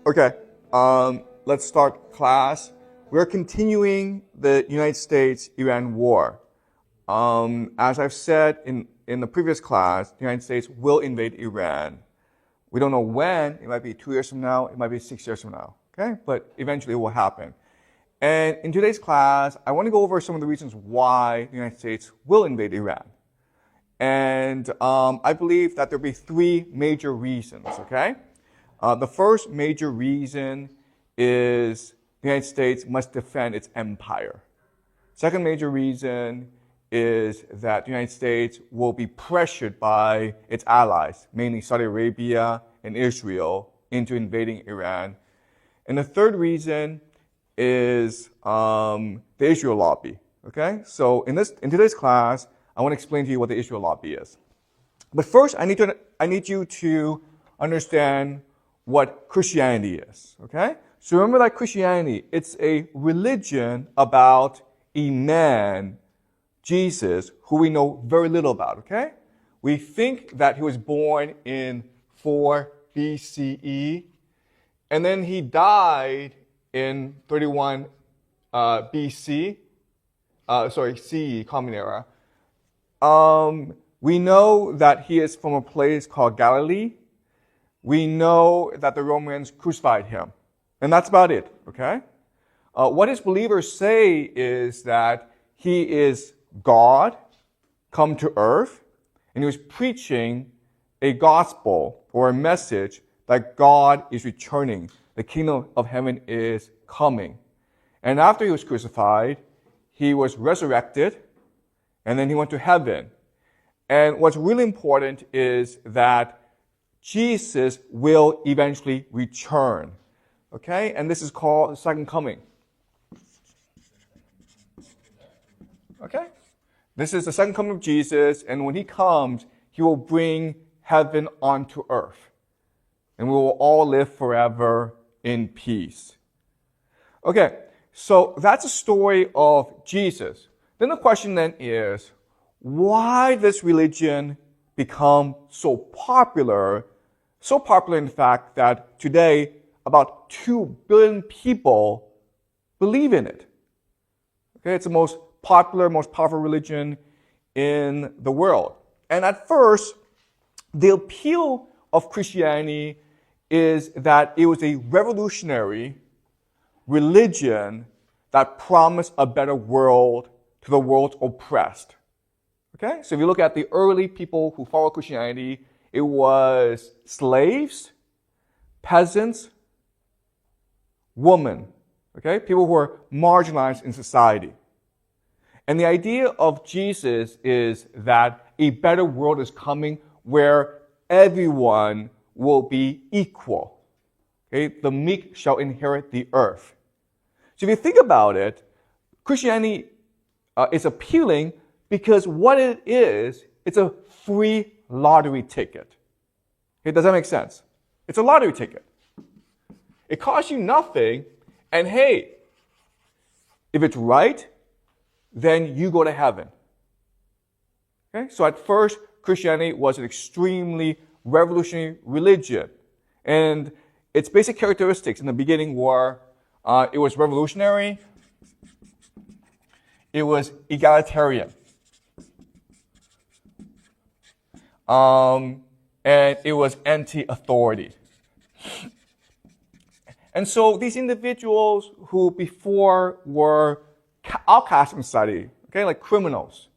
Okay, let's start class. We're continuing the United States-Iran war. As I've said in the previous class, the United States will invade Iran. We don't know when. It might be 2 years from now. It might be 6 years from now. Okay, but eventually it will happen. And in today's class, I want to go over some of the reasons why the United States will invade Iran. And I believe that there'll be three major reasons, okay? The first major reason is the United States must defend its empire. Second major reason is that the United States will be pressured by its allies, mainly Saudi Arabia and Israel, into invading Iran. And the third reason is the Israel lobby, okay? So in today's class, I want to explain to you what the Israel lobby is. But first, I need you to understand what Christianity is, okay? So remember that Christianity, it's a religion about a man, Jesus, who we know very little about, okay? We think that he was born in 4 BCE, and then he died in 31 CE, Common Era. We know that he is from a place called Galilee. We know that the Romans crucified him. And that's about it, okay? What his believers say is that he is God come to earth, and he was preaching a gospel or a message that God is returning. The kingdom of heaven is coming. And after he was crucified, he was resurrected, and then he went to heaven. And what's really important is that Jesus will eventually return. Okay? And this is called the second coming. Okay? This is the second coming of Jesus, and when he comes, he will bring heaven onto earth. And we will all live forever in peace. Okay, so that's the story of Jesus. Then the question then is, why this religion become so popular? So popular, in fact, that today about 2 billion people believe in it. Okay, it's the most popular, most powerful religion in the world. And at first, the appeal of Christianity is that it was a revolutionary religion that promised a better world to the world's oppressed. Okay, so if you look at the early people who followed Christianity, it was slaves, peasants, women, okay, people who were marginalized in society. And the idea of Jesus is that a better world is coming where everyone will be equal. Okay, the meek shall inherit the earth. So if you think about it, Christianity is appealing because what it is, it's a free lottery ticket. Okay, does that make sense? It's a lottery ticket. It costs you nothing, and hey, if it's right, then you go to heaven. Okay, so at first, Christianity was an extremely revolutionary religion, and its basic characteristics in the beginning were it was revolutionary, it was egalitarian, and it was anti-authority. And so these individuals who before were outcast from society, okay, like criminals,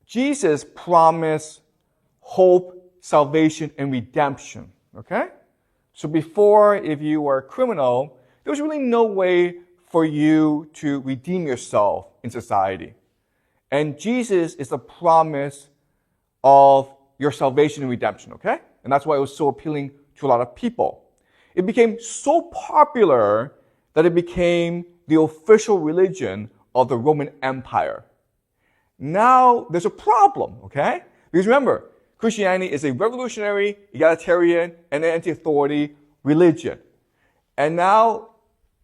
Jesus promised hope, salvation, and redemption, okay? So before, if you were a criminal, there was really no way for you to redeem yourself in society. And Jesus is the promise of your salvation and redemption, okay? And that's why it was so appealing to a lot of people. It became so popular that it became the official religion of the Roman Empire. Now, there's a problem, okay? Because remember, Christianity is a revolutionary, egalitarian, and anti-authority religion. And now,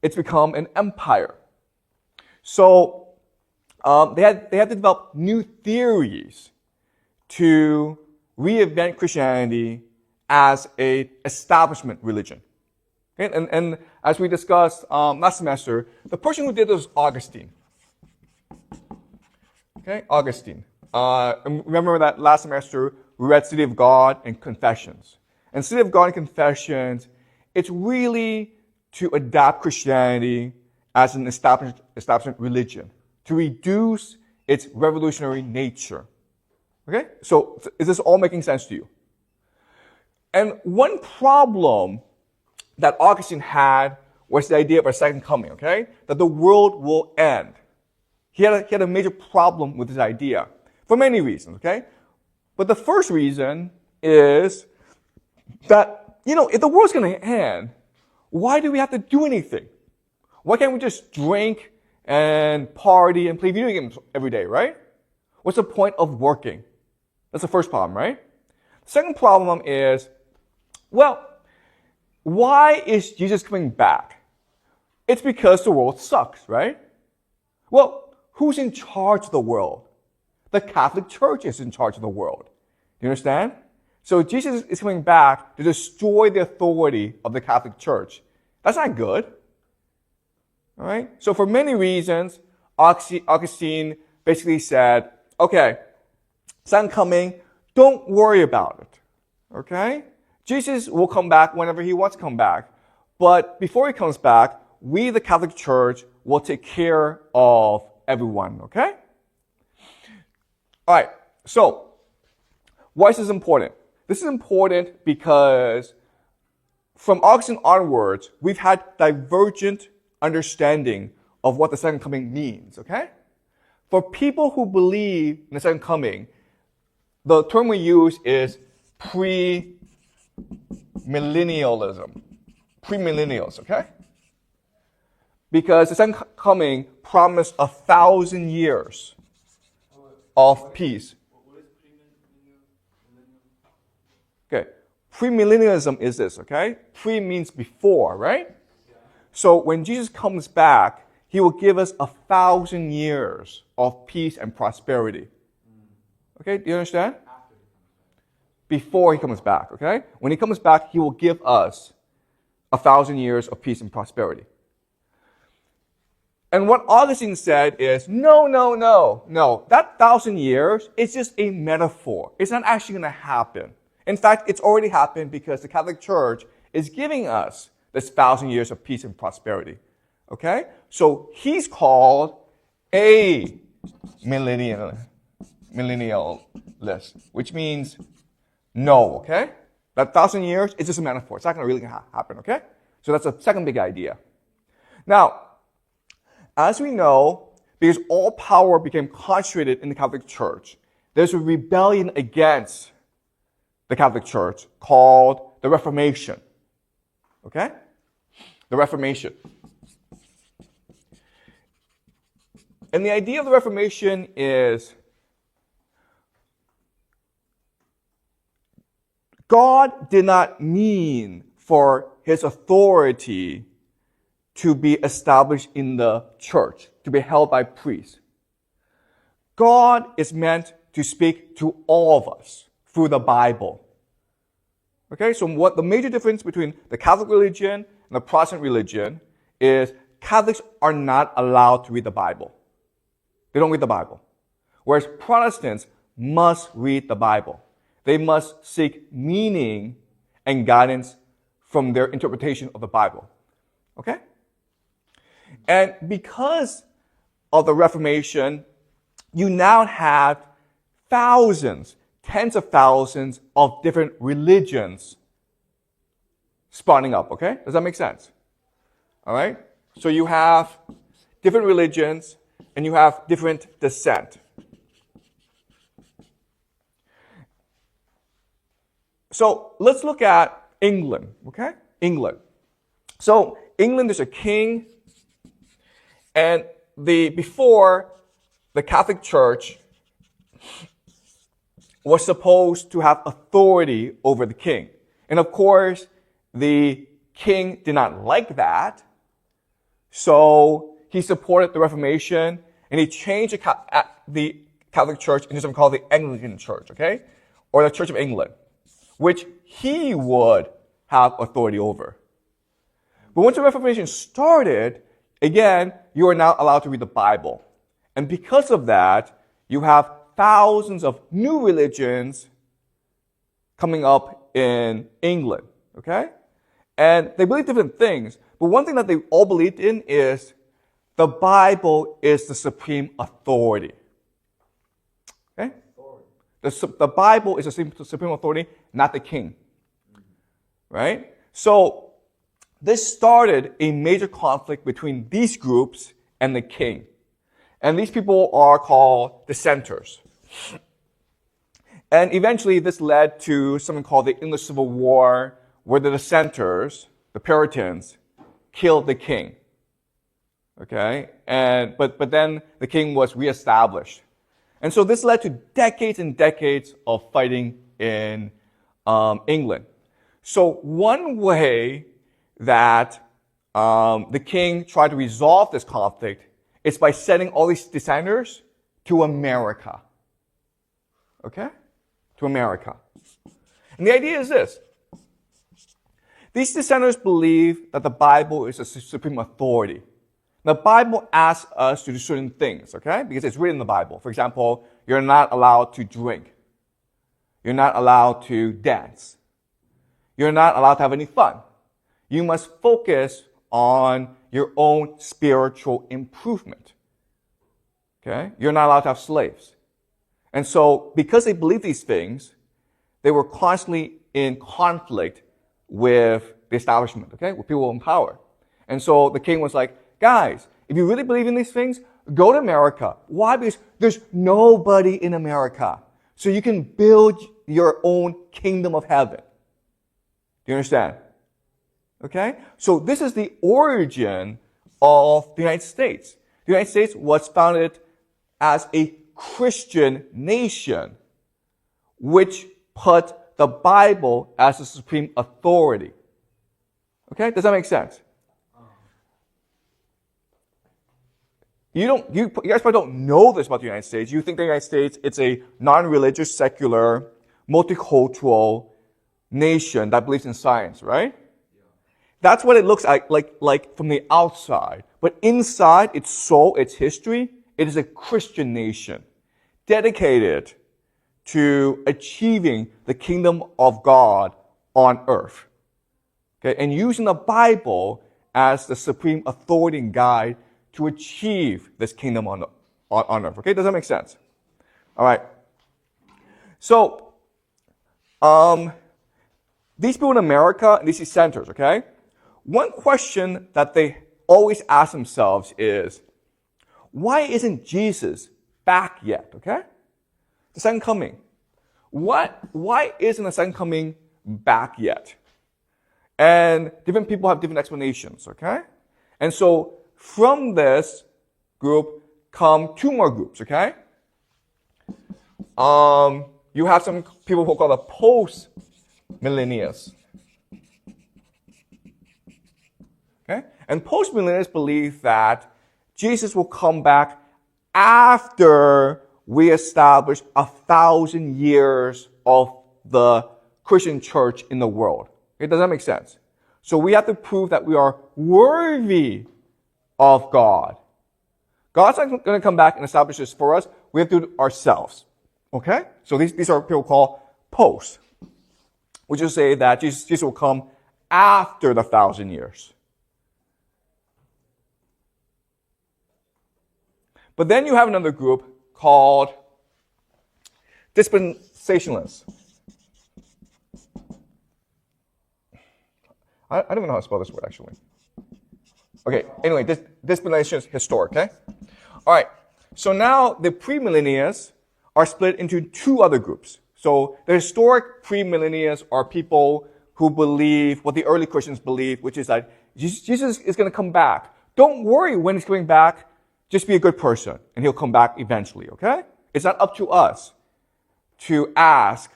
it's become an empire. So, they had to develop new theories to reinvent Christianity as an establishment religion. Okay? And as we discussed last semester, the person who did this was Augustine. Okay, Augustine. And remember that last semester we read City of God and Confessions. And City of God and Confessions, it's really to adapt Christianity as an establishment religion, to reduce its revolutionary nature. Okay? So is this all making sense to you? And one problem that Augustine had was the idea of a second coming, okay? That the world will end. He had a major problem with this idea for many reasons, okay? But the first reason is that, if the world's going to end, why do we have to do anything? Why can't we just drink and party and play video games every day, right? What's the point of working? That's the first problem, right? The second problem is, why is Jesus coming back? It's because the world sucks, right? Well, who's in charge of the world? The Catholic Church is in charge of the world. Do you understand? So Jesus is coming back to destroy the authority of the Catholic Church. That's not good. All right? So for many reasons, Augustine basically said, okay, second coming, don't worry about it. Okay? Jesus will come back whenever he wants to come back. But before he comes back, we, the Catholic Church, will take care of everyone. Okay? All right. So, why is this important? This is important because from Augustine onwards, we've had divergent understanding of what the second coming means. Okay? For people who believe in the second coming, the term we use is premillennialism. Premillennials, okay? Because the second coming promised 1,000 years of peace. Okay, premillennialism is this, okay? Pre means before, right? So when Jesus comes back, he will give us 1,000 years of peace and prosperity. Okay, do you understand? Before he comes back, okay? When he comes back, he will give us 1,000 years of peace and prosperity. And what Augustine said is, no. That 1,000 years is just a metaphor. It's not actually going to happen. In fact, it's already happened because the Catholic Church is giving us this 1,000 years of peace and prosperity. Okay? So he's called a millennialist, which means no, okay? That 1,000 years is just a metaphor. It's not going to really happen, okay? So that's the second big idea. Now, as we know, because all power became concentrated in the Catholic Church, there's a rebellion against the Catholic Church called the Reformation. Okay? The Reformation. And the idea of the Reformation is God did not mean for his authority to be established in the church, to be held by priests. God is meant to speak to all of us through the Bible. Okay, so what the major difference between the Catholic religion and the Protestant religion is Catholics are not allowed to read the Bible. They don't read the Bible. Whereas Protestants must read the Bible. They must seek meaning and guidance from their interpretation of the Bible. Okay? And because of the Reformation, you now have thousands, tens of thousands of different religions spawning up, okay? Does that make sense? All right? So you have different religions and you have different descent. So let's look at England, okay? England. So England, there's a king, and before the Catholic Church was supposed to have authority over the king. And of course, the king did not like that, so he supported the Reformation, and he changed the Catholic Church into something called the Anglican Church, okay? Or the Church of England, which he would have authority over. But once the Reformation started, again, you are now allowed to read the Bible. And because of that, you have thousands of new religions coming up in England, okay? And they believe different things, but one thing that they all believed in is the Bible is the supreme authority. Okay? The Bible is the supreme authority, not the king. Right? So, this started a major conflict between these groups and the king. And these people are called dissenters. And eventually this led to something called the English Civil War, where the dissenters, the Puritans, killed the king. Okay? But then the king was reestablished. And so this led to decades and decades of fighting in England. So one way that the king tried to resolve this conflict is by sending all these dissenters to America. Okay? To America. And the idea is this. These dissenters believe that the Bible is a supreme authority. The Bible asks us to do certain things, okay? Because it's written in the Bible. For example, you're not allowed to drink. You're not allowed to dance. You're not allowed to have any fun. You must focus on your own spiritual improvement. Okay? You're not allowed to have slaves. And so, because they believe these things, they were constantly in conflict with the establishment, okay? With people in power. And so the king was like, guys, if you really believe in these things, go to America. Why? Because there's nobody in America. So you can build your own kingdom of heaven. Do you understand? Okay? So this is the origin of the United States. The United States was founded as a Christian nation, which put the Bible as the supreme authority. Okay? Does that make sense? You guys probably don't know this about the United States. You think the United States, it's a non-religious, secular, multicultural nation that believes in science, right? Yeah. That's what it looks like from the outside. But inside its soul, its history, it is a Christian nation dedicated to achieving the kingdom of God on earth. Okay? And using the Bible as the supreme authority and guide to achieve this kingdom on earth. Okay? Does that make sense? All right. So, these people in America, and these dissenters, okay? One question that they always ask themselves is, why isn't Jesus back yet? Okay? The second coming. Why isn't the second coming back yet? And different people have different explanations, okay? And so, from this group come two more groups, okay? You have some people who are called the post-millennials. Okay? And post-millennials believe that Jesus will come back after we establish 1,000 years of the Christian church in the world. Okay? Does that make sense? So we have to prove that we are worthy of God. God's not going to come back and establish this for us. We have to do it ourselves. Okay? So these are people called post, which is say that Jesus will come after the 1,000 years. But then you have another group called dispensationalists. I don't even know how to spell this word, actually. Okay, anyway, dispensation is historic, okay? All right, so now the premillennialists are split into two other groups. So the historic premillennialists are people who believe what the early Christians believed, which is that Jesus is going to come back. Don't worry when he's coming back. Just be a good person, and he'll come back eventually, okay? It's not up to us to ask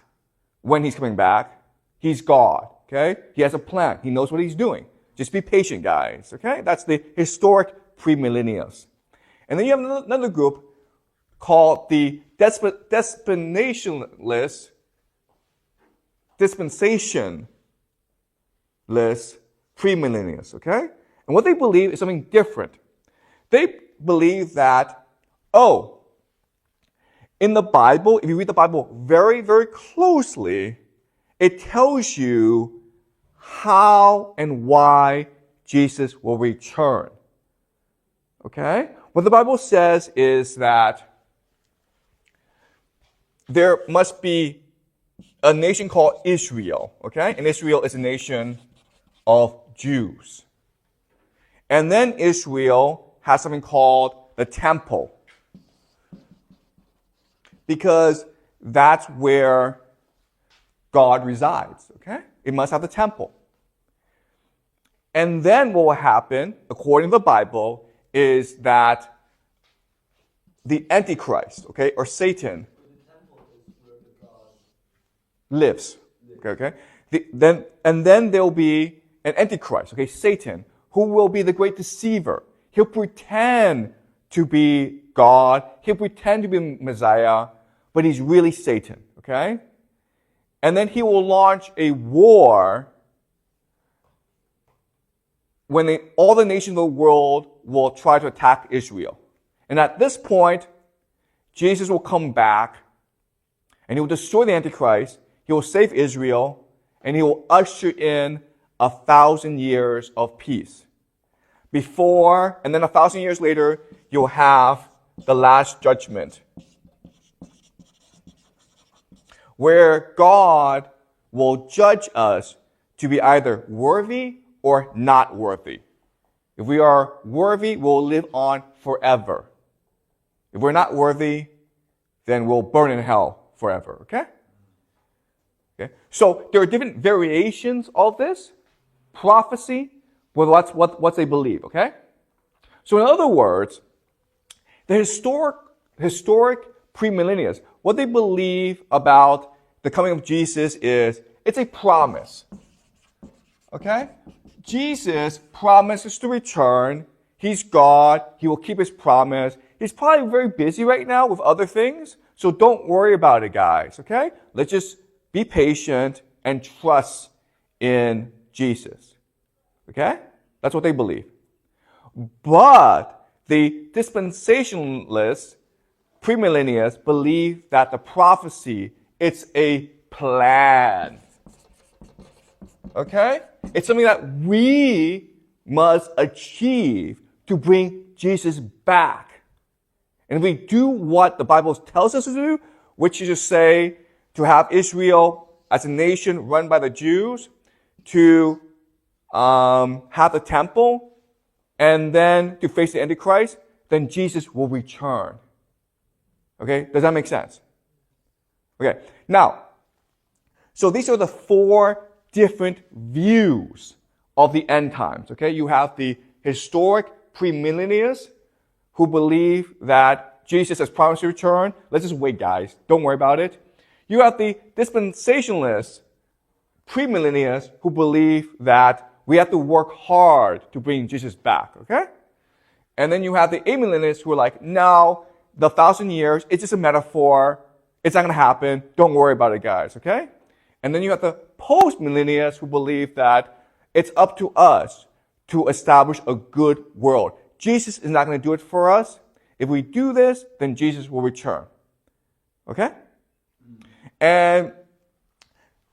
when he's coming back. He's God, okay? He has a plan. He knows what he's doing. Just be patient, guys, okay? That's the historic premillennials. And then you have another group called the dispensationalists premillennialists, okay? And what they believe is something different. They believe that, in the Bible, if you read the Bible very, very closely, it tells you how and why Jesus will return. Okay? What the Bible says is that there must be a nation called Israel, okay? And Israel is a nation of Jews. And then Israel has something called the temple, because that's where God resides, okay? It must have the temple. And then what will happen, according to the Bible, is that the Antichrist, okay, or Satan, lives. Okay. Then there will be an Antichrist, okay, Satan, who will be the great deceiver. He'll pretend to be God. He'll pretend to be Messiah, but he's really Satan. Okay. And then he will launch a war when all the nations of the world will try to attack Israel. And at this point, Jesus will come back and he will destroy the Antichrist. He will save Israel, and he will usher in 1,000 years of peace. Before, and then 1,000 years later, you'll have the last judgment, where God will judge us to be either worthy or not worthy. If we are worthy, we'll live on forever. If we're not worthy, then we'll burn in hell forever, okay? Okay. So there are different variations of this prophecy, with what they believe. Okay. So in other words, the historic premillennialists, what they believe about the coming of Jesus is it's a promise. Okay. Jesus promises to return. He's God. He will keep his promise. He's probably very busy right now with other things, so don't worry about it, guys. Okay. Let's just be patient and trust in Jesus. Okay? That's what they believe. But the dispensationalists, premillennialists, believe that the prophecy, it's a plan. Okay? It's something that we must achieve to bring Jesus back. And if we do what the Bible tells us to do, which is to say, to have Israel as a nation run by the Jews, to have the temple, and then to face the Antichrist, then Jesus will return. Okay? Does that make sense? Okay. Now, so these are the 4 different views of the end times. Okay? You have the historic premillennialists who believe that Jesus has promised to return. Let's just wait, guys. Don't worry about it. You have the dispensationalists, premillennialists, who believe that we have to work hard to bring Jesus back, okay? And then you have the amillennialists who are like, no, the 1,000 years, it's just a metaphor. It's not going to happen. Don't worry about it, guys, okay? And then you have the post-millennialists who believe that it's up to us to establish a good world. Jesus is not going to do it for us. If we do this, then Jesus will return. Okay? And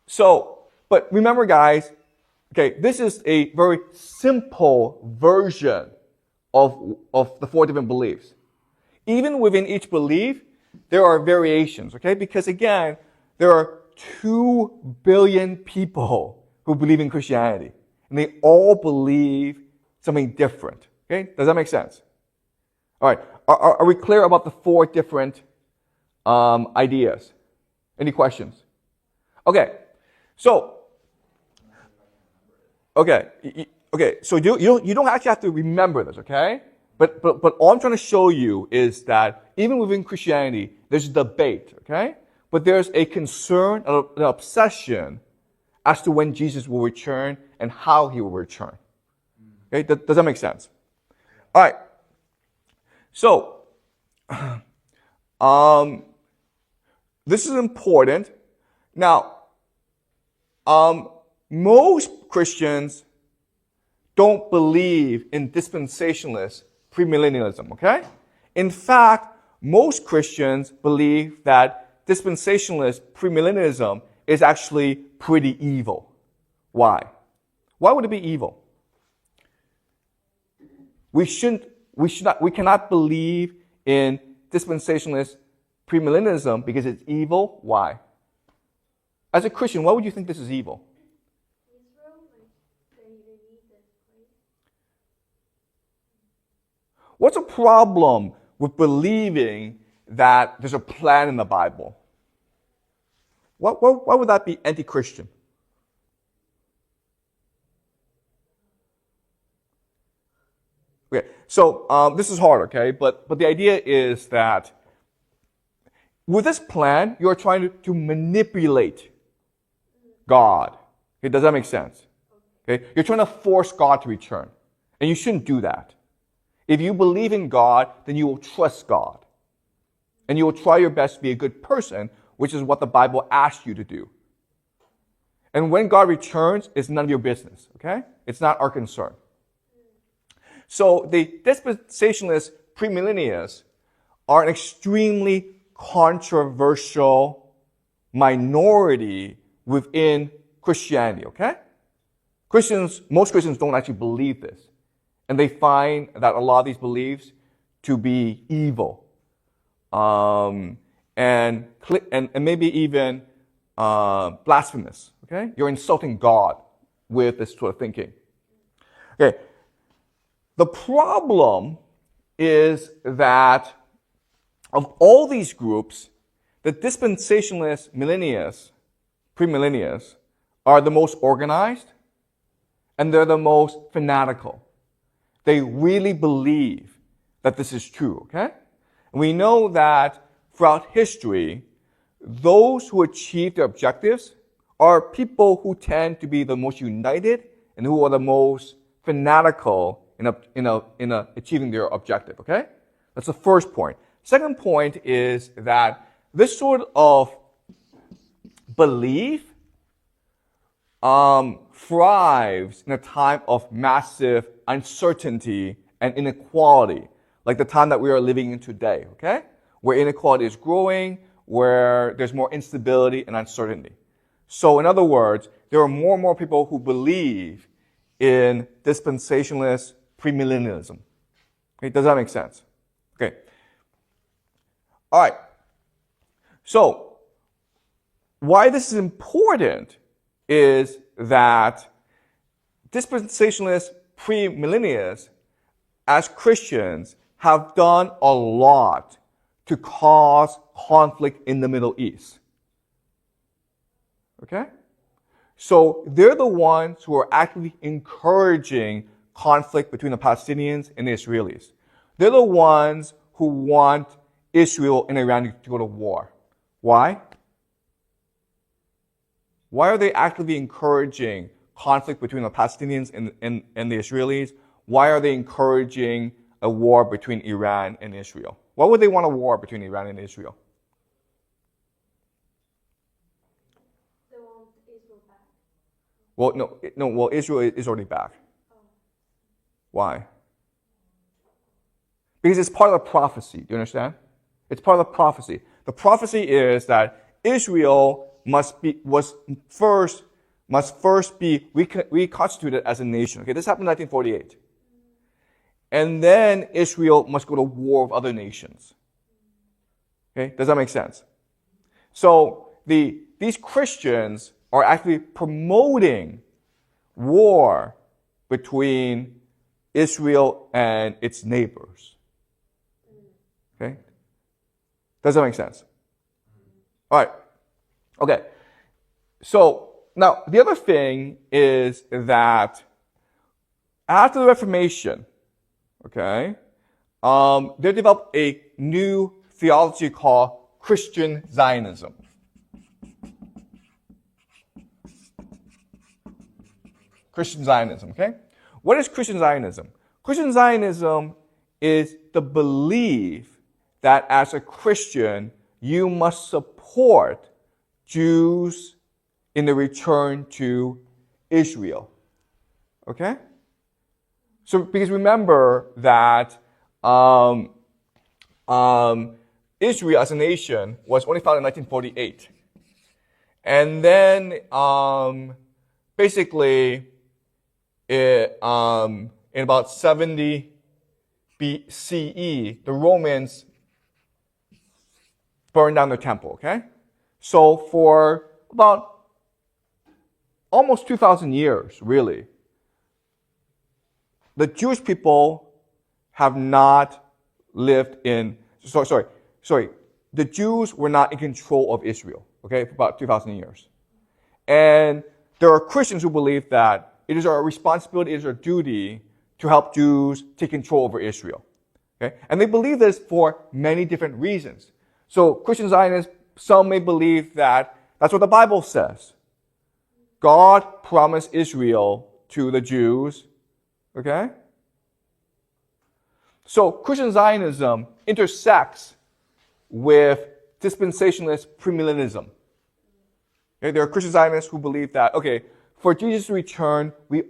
so, but remember, guys, okay, this is a very simple version of the 4 different beliefs. Even within each belief, there are variations, okay? Because again, there are 2 billion people who believe in Christianity, and they all believe something different, okay? Does that make sense? All right, are we clear about the 4 different ideas? Any questions? Okay, so so you don't actually have to remember this, okay? But all I'm trying to show you is that even within Christianity, there's a debate, okay? But there's a concern, an obsession as to when Jesus will return and how he will return. Okay, does that make sense? All right. So, this is important. Now, most Christians don't believe in dispensationalist premillennialism, okay? In fact, most Christians believe that dispensationalist premillennialism is actually pretty evil. Why? Why would it be evil? We cannot believe in dispensationalist premillennialism because it's evil. Why? As a Christian, why would you think this is evil? What's a problem with believing that there's a plan in the Bible? Why would that be anti-Christian? Okay, so this is hard, okay? But the idea is that with this plan, you're trying to manipulate God. Okay, does that make sense? Okay, you're trying to force God to return, and you shouldn't do that. If you believe in God, then you will trust God, and you will try your best to be a good person, which is what the Bible asks you to do. And when God returns, it's none of your business. Okay, it's not our concern. So the dispensationalist premillennialists are an extremely controversial minority within Christianity, okay? Most Christians don't actually believe this. And they find that a lot of these beliefs to be evil. And maybe even blasphemous, okay? You're insulting God with this sort of thinking. Okay. The problem is that of all these groups, the dispensationalist premillennialists, are the most organized, and they're the most fanatical. They really believe that this is true, okay? And we know that throughout history, those who achieve their objectives are people who tend to be the most united and who are the most fanatical in achieving their objective, okay? That's the first point. Second point is that this sort of belief thrives in a time of massive uncertainty and inequality, like the time that we are living in today, okay? Where inequality is growing, where there's more instability and uncertainty. So in other words, there are more and more people who believe in dispensationalist premillennialism. Okay, does that make sense? Okay. All right. So, why this is important is that dispensationalist premillennialists, as Christians, have done a lot to cause conflict in the Middle East. Okay? So they're the ones who are actively encouraging conflict between the Palestinians and the Israelis. They're the ones who want Israel and Iran to go to war. Why? Why are they actively encouraging conflict between the Palestinians and the Israelis? Why are they encouraging a war between Iran and Israel? Why would they want a war between Iran and Israel? They want Israel back. Well, Israel is already back. Oh. Why? Because it's part of the prophecy. Do you understand? It's part of the prophecy. The prophecy is that Israel must first be reconstituted as a nation. Okay, this happened in 1948. And then Israel must go to war with other nations. Okay, does that make sense? So these Christians are actually promoting war between Israel and its neighbors. Okay? Does that make sense? All right. Okay. So now the other thing is that after the Reformation, okay, they developed a new theology called Christian Zionism. Christian Zionism, okay? What is Christian Zionism? Christian Zionism is the belief that as a Christian, you must support Jews in the return to Israel. Okay? So because remember that Israel as a nation was only founded in 1948. And then basically in about 70 BCE, the Romans burned down the temple, okay? So for about almost 2,000 years, really, the Jewish people have not lived in, the Jews were not in control of Israel, okay, for about 2,000 years. And there are Christians who believe that it is our responsibility, it is our duty to help Jews take control over Israel. Okay? And they believe this for many different reasons. So Christian Zionists, some may believe that that's what the Bible says. God promised Israel to the Jews. Okay? So Christian Zionism intersects with dispensationalist premillennialism. Okay? There are Christian Zionists who believe that, okay, for Jesus' return, we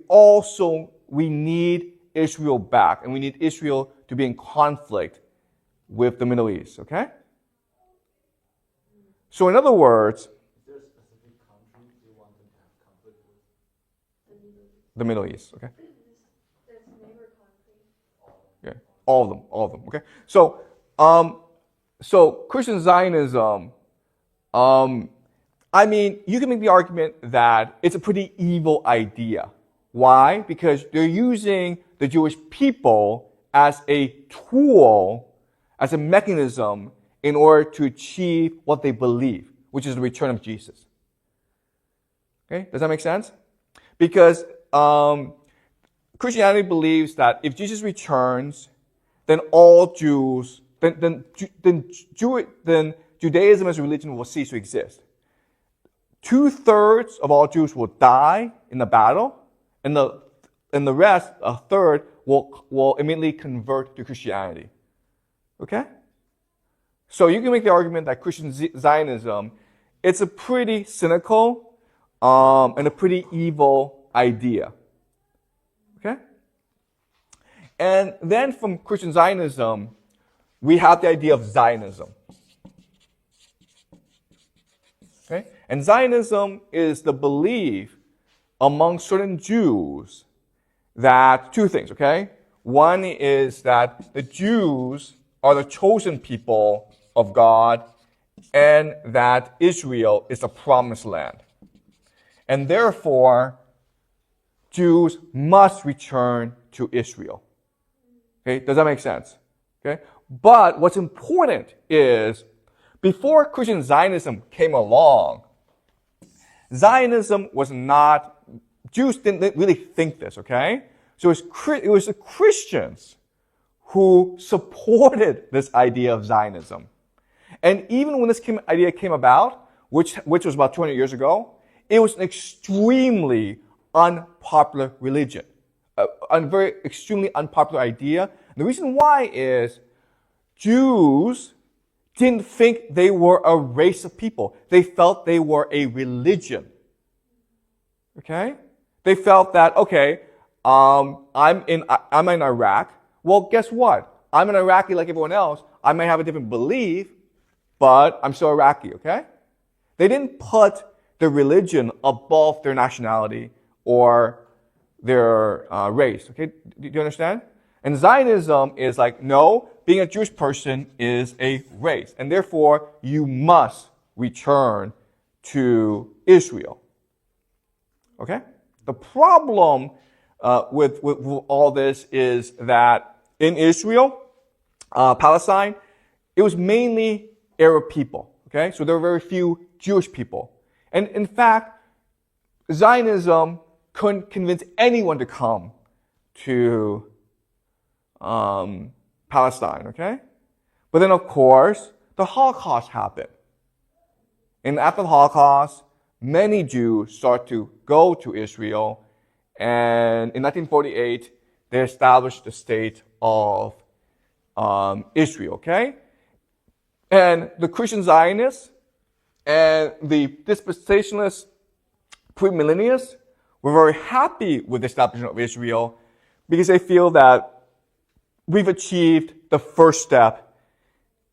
need Israel back, and we need Israel to be in conflict with the Middle East, okay? So in other words, is there a specific country you want them to have conflict with? the Middle East, okay? There's neighbor countries. Yeah, all of them, okay? So, Christian Zionism, I mean, you can make the argument that it's a pretty evil idea. Why? Because they're using the Jewish people as a tool, as a mechanism in order to achieve what they believe, which is the return of Jesus. Okay? Does that make sense? Because Christianity believes that if Jesus returns, then all Jews, then Judaism as a religion will cease to exist. 2/3 of all Jews will die in the battle, and the rest, a third, will immediately convert to Christianity. Okay? So you can make the argument that Christian Zionism, it's a pretty cynical and a pretty evil idea. Okay? And then from Christian Zionism, we have the idea of Zionism. Okay? And Zionism is the belief among certain Jews that two things, okay? One is that the Jews are the chosen people of God and that Israel is the promised land. And therefore, Jews must return to Israel. Okay? Does that make sense? Okay? But what's important is before Christian Zionism came along, Zionism was not, Jews didn't really think this, okay? So it was the Christians who supported this idea of Zionism. And even when this idea came about, which was about 200 years ago, it was an extremely unpopular religion, a very extremely unpopular idea. And the reason why is Jews didn't think they were a race of people. They felt they were a religion. Okay? They felt that, okay, I'm in Iraq. Well, guess what? I'm an Iraqi like everyone else. I may have a different belief, but I'm still Iraqi, okay? They didn't put their religion above their nationality or their race, okay? Do you understand? And Zionism is like, no, being a Jewish person is a race, and therefore you must return to Israel. Okay? The problem with all this is that in Israel, Palestine, it was mainly Arab people. Okay? So there were very few Jewish people. And in fact, Zionism couldn't convince anyone to come to Palestine, okay? But then, of course, the Holocaust happened. And after the Holocaust, many Jews started to go to Israel, and in 1948, they established the state of Israel, okay? And the Christian Zionists and the dispensationalist premillennialists were very happy with the establishment of Israel because they feel that we've achieved the first step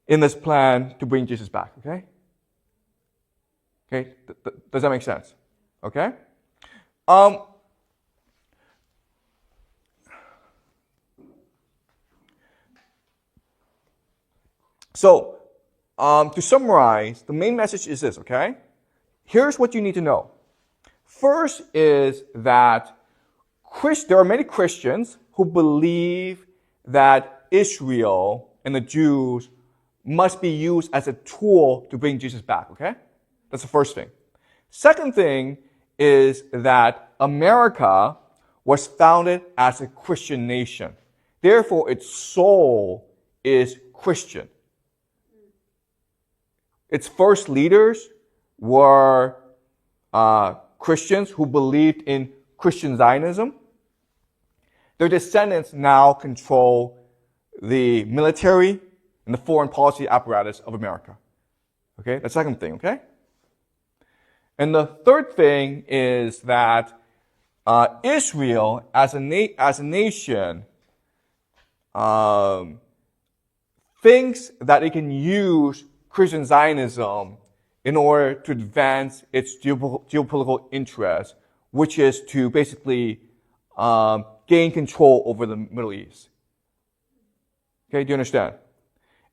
in this plan to bring Jesus back, okay? Okay, does that make sense? Okay? So, to summarize, the main message is this, okay? Here's what you need to know. First is that there are many Christians who believe that Israel and the Jews must be used as a tool to bring Jesus back, okay? That's the first thing. Second thing is that America was founded as a Christian nation. Therefore, its soul is Christian. Its first leaders were Christians who believed in Christian Zionism. Their descendants now control the military and the foreign policy apparatus of America. Okay, that's the second thing, okay? And the third thing is that Israel, as a nation, thinks that it can use Christian Zionism in order to advance its geopolitical interests, which is to basically gain control over the Middle East. Okay, do you understand?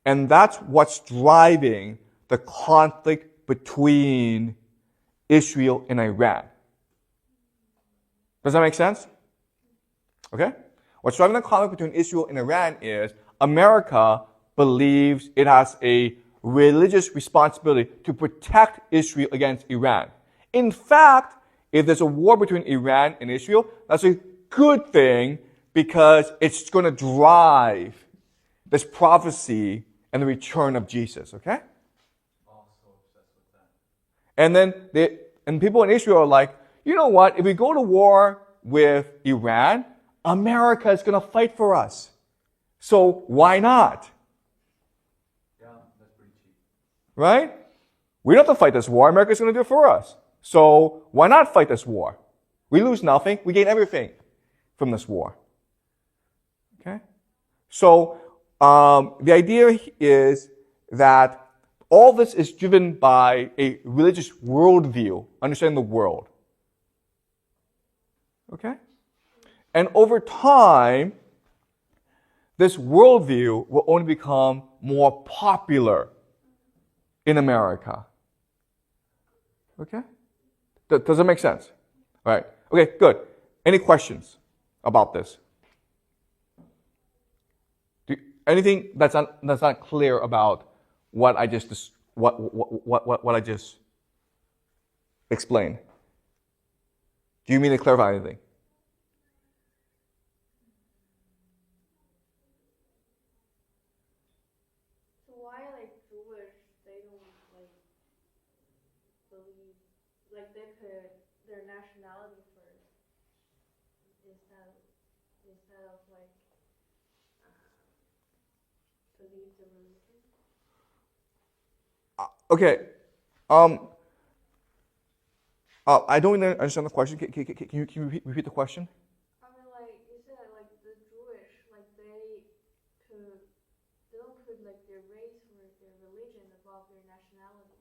And that's what's driving the conflict between Israel and Iran. Does that make sense? Okay? What's driving the conflict between Israel and Iran is America believes it has a religious responsibility to protect Israel against Iran. In fact, if there's a war between Iran and Israel, that's a good thing because it's going to drive this prophecy and the return of Jesus, okay? Also obsessed with that. And then people in Israel are like, you know what? If we go to war with Iran, America is going to fight for us. So why not? Yeah, that's pretty cheap. Right? We don't have to fight this war. America's going to do it for us. So why not fight this war? We lose nothing. We gain everything from this war. Okay? So the idea is that all this is driven by a religious worldview, understanding the world. Okay? And over time, this worldview will only become more popular in America. Okay? Does that make sense? All right. Okay, good. Any questions about this? Anything that's not clear about what I just explained? Do you mean to clarify anything? So why, like, Jewish, they don't, like, believe, like, they put their nationality first instead of, like, believe the religion? Okay. I don't really understand the question. Can you repeat the question? I mean, like, you said, like, the Jewish, like, they don't put, like, their race or their religion above their nationality.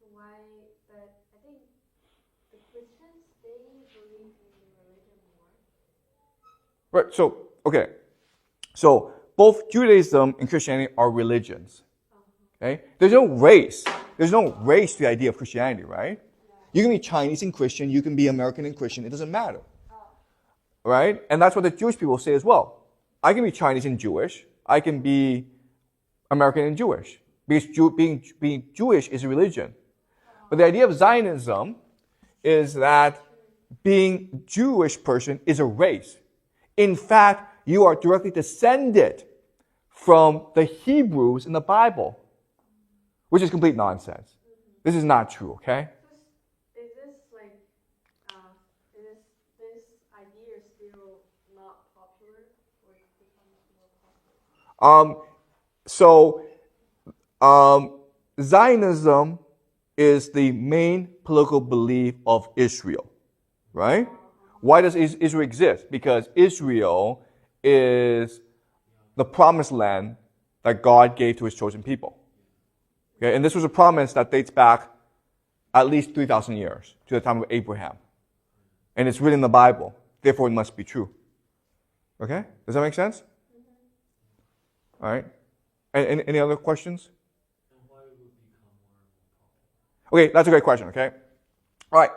So why, but I think the Christians, they believe in the religion more. Right. So, okay. So both Judaism and Christianity are religions. Okay? There's no race. There's no race to the idea of Christianity, right? You can be Chinese and Christian. You can be American and Christian. It doesn't matter. Right? And that's what the Jewish people say as well. I can be Chinese and Jewish. I can be American and Jewish. Because being Jewish is a religion. But the idea of Zionism is that being Jewish person is a race. In fact, you are directly descended from the Hebrews in the Bible, which is complete nonsense. This is not true, okay? Is this, like, is this idea still not popular, or is it becoming more popular? Zionism is the main political belief of Israel, right? Why does Israel exist? Because Israel is the promised land that God gave to his chosen people. Okay? And this was a promise that dates back at least 3,000 years to the time of Abraham. And it's written in the Bible. Therefore, it must be true. Okay? Does that make sense? All right. Any other questions? Okay, that's a great question, okay? All right.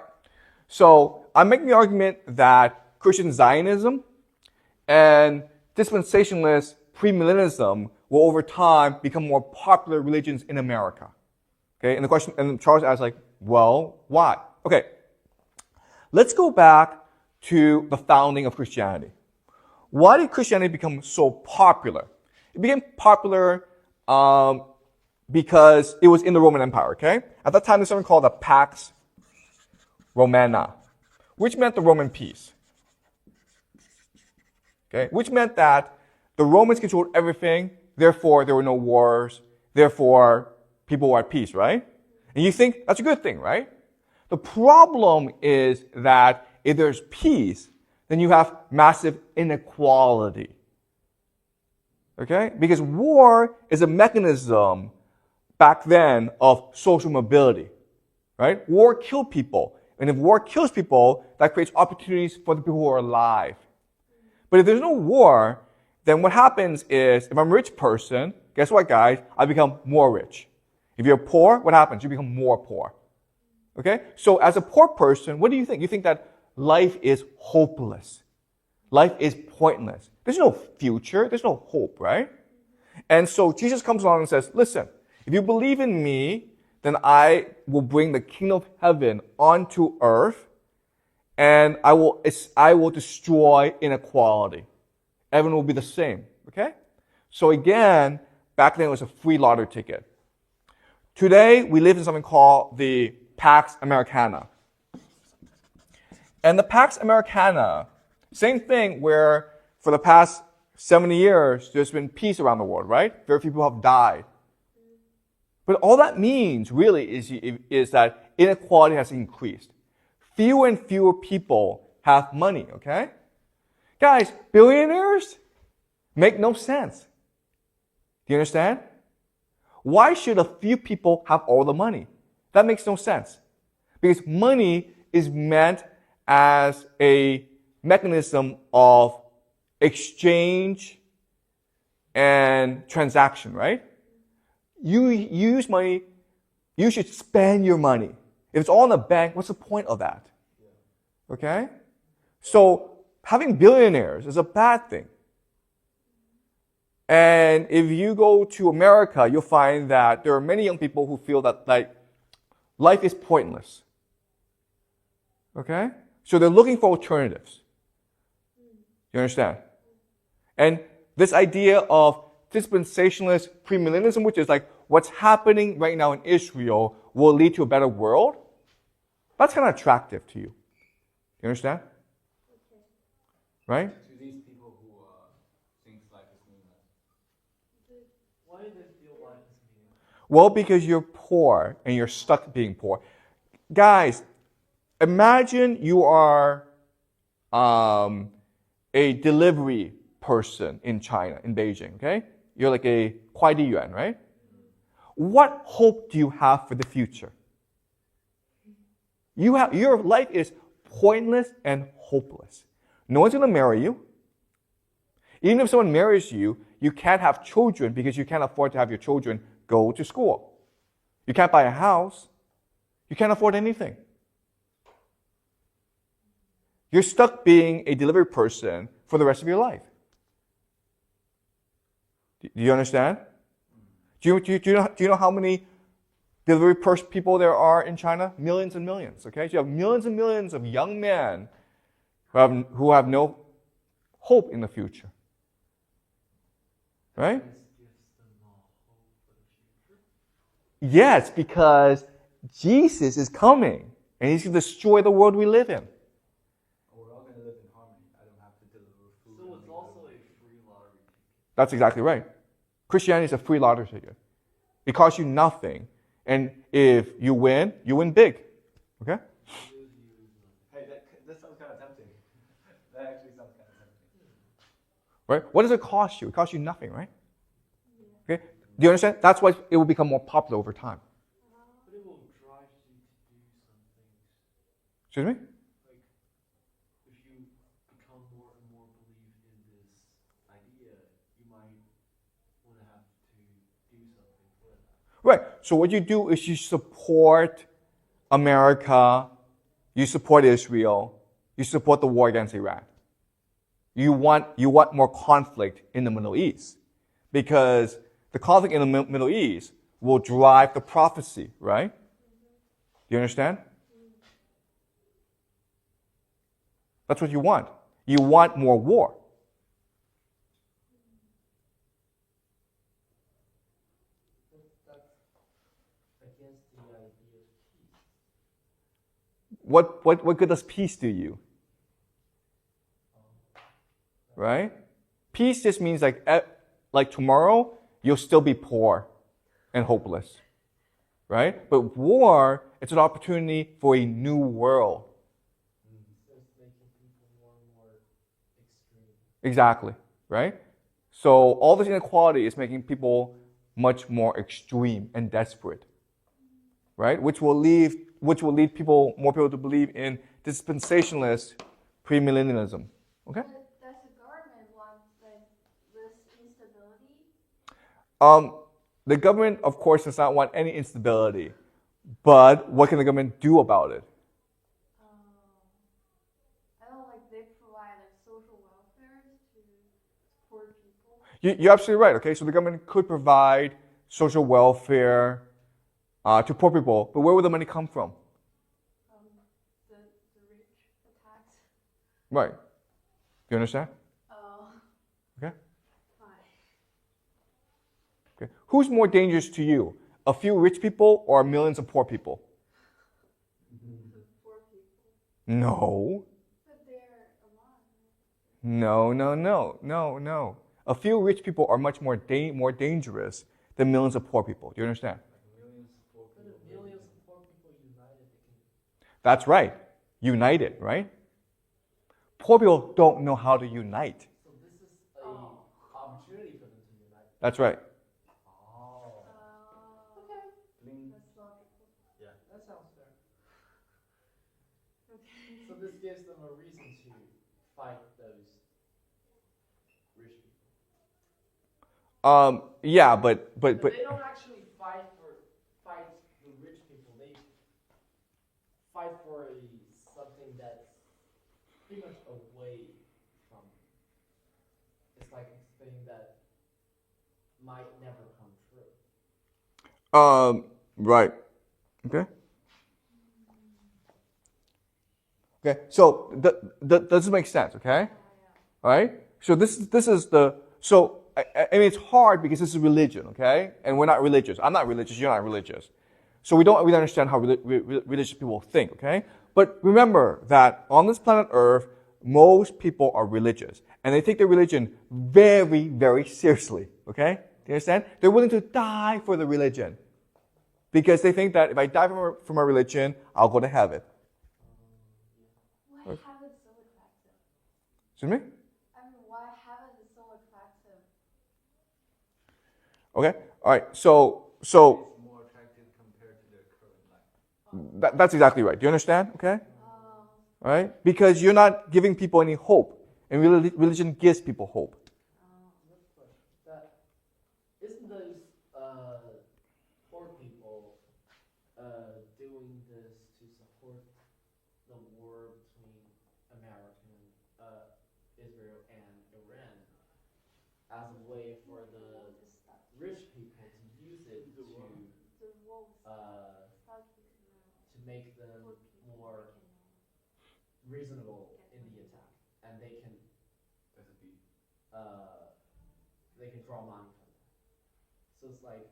So I'm making the argument that Christian Zionism and dispensationalist premillennialism will over time become more popular religions in America. Okay, and the question, and Charles asked like, well, why? Okay, let's go back to the founding of Christianity. Why did Christianity become so popular? It became popular because it was in the Roman Empire, okay? At that time, there's something called the Pax Romana, which meant the Roman peace. Okay? Which meant that the Romans controlled everything, therefore there were no wars, therefore people were at peace, right? And you think that's a good thing, right? The problem is that if there's peace, then you have massive inequality. Okay? Because war is a mechanism back then of social mobility. Right? War killed people. And if war kills people, that creates opportunities for the people who are alive. But if there's no war, then what happens is, if I'm a rich person, guess what, guys? I become more rich. If you're poor, what happens? You become more poor. Okay? So as a poor person, what do you think? You think that life is hopeless. Life is pointless. There's no future. There's no hope, right? And so Jesus comes along and says, listen, if you believe in me, then I will bring the kingdom of heaven onto earth, and I will destroy inequality. Everyone will be the same, okay? So again, back then it was a free lottery ticket. Today, we live in something called the Pax Americana. And the Pax Americana, same thing where for the past 70 years, there's been peace around the world, right? Very few people have died. But all that means really is that inequality has increased. Fewer and fewer people have money, okay? Guys, billionaires make no sense. Do you understand? Why should a few people have all the money? That makes no sense. Because money is meant as a mechanism of exchange and transaction, right? You use money, you should spend your money. If it's all in the bank, what's the point of that? Okay? So having billionaires is a bad thing. And if you go to America, you'll find that there are many young people who feel that like life is pointless. Okay? So they're looking for alternatives. You understand? And this idea of dispensationalist premillennialism, which is like what's happening right now in Israel will lead to a better world, that's kind of attractive to you. You understand? Okay. Right? To these people who think life is meaningless. Why do they feel life is meaningless? Well, because you're poor and you're stuck being poor. Guys, imagine you are a delivery person in China, in Beijing, okay? You're like a Kuai Yuan, right? What hope do you have for the future? Your life is pointless and hopeless. No one's going to marry you. Even if someone marries you, you can't have children because you can't afford to have your children go to school. You can't buy a house. You can't afford anything. You're stuck being a delivery person for the rest of your life. Do you understand? Do you know how many delivery people there are in China? Millions and millions, okay? So you have millions and millions of young men who have no hope in the future. Right? Yes, because Jesus is coming and he's going to destroy the world we live in. We're all going to live in harmony. I don't have to deliver food. So it's also a free lottery ticket. That's exactly right. Christianity is a free lottery ticket. It costs you nothing. And if you win big. Okay? Hey, that sounds kind of tempting. Right? What does it cost you? It costs you nothing, right? Okay? Do you understand? That's why it will become more popular over time. But it will drive you to do some things. Excuse me? Like, if you become more and more believe in this idea, you might want to have to do something for that. Right. So what you do is you support America, you support Israel, you support the war against Iran. You want more conflict in the Middle East because the conflict in the Middle East will drive the prophecy, right? Do you understand? That's what you want. You want more war. That's against the idea of peace. What good does peace do you? Right? Peace just means like tomorrow, you'll still be poor and hopeless. Right? But war, it's an opportunity for a new world. It's making people more and more extreme. Exactly. Right? So all this inequality is making people much more extreme and desperate. Right? Which will lead more people to believe in dispensationalist premillennialism. Okay? Does the government want this instability? The government, of course, does not want any instability. But what can the government do about it? I don't they provide social welfare to poor people. You're absolutely right. Okay, so the government could provide social welfare to poor people, but where would the money come from? The rich, the tax. Right. Do you understand? Okay. Fine. Okay. Who's more dangerous to you? A few rich people or millions of poor people? Poor people. No. But they're a lot. No. A few rich people are much more dangerous than millions of poor people. Do you understand? Millions of poor people. But if millions of poor people united, they can. That's right. United, right? Poor people don't know how to unite. So this is an opportunity for them to unite. That's right. Oh. Okay. Bling. That's logical. Yeah, that sounds fair. Okay. So this gives them a reason to fight those rich people. Yeah, but They don't actually fight the rich people. They fight for something that's pretty much away from. It's like something that might never come true. Right. Okay. Okay. So does this make sense? Okay. All right. So this is the so. I mean, it's hard because this is religion, okay? And we're not religious. I'm not religious. You're not religious. So we don't really understand how religious people think, okay? But remember that on this planet Earth, most people are religious. And they take their religion very, very seriously, okay? Do you understand? They're willing to die for the religion. Because they think that if I die from a religion, I'll go to heaven. Why heaven so attractive? Excuse me? Why heaven is so attractive? Okay? All right. So It's more attractive compared to their current life. that's exactly right. Do you understand? Okay? All right? Because you're not giving people any hope. And religion gives people hope. Next question. Isn't those poor people doing this to support the war between Israel and Iran as a way for the rich people to use it to make them more reasonable in the attack, and they can draw money from that. So it's like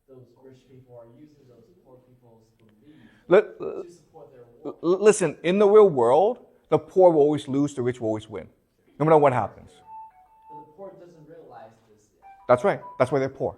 those rich people are using those poor people's beliefs to support their war. Listen, in the real world, the poor will always lose, the rich will always win. No matter what happens. But the poor doesn't realize this yet. That's right. That's why they're poor.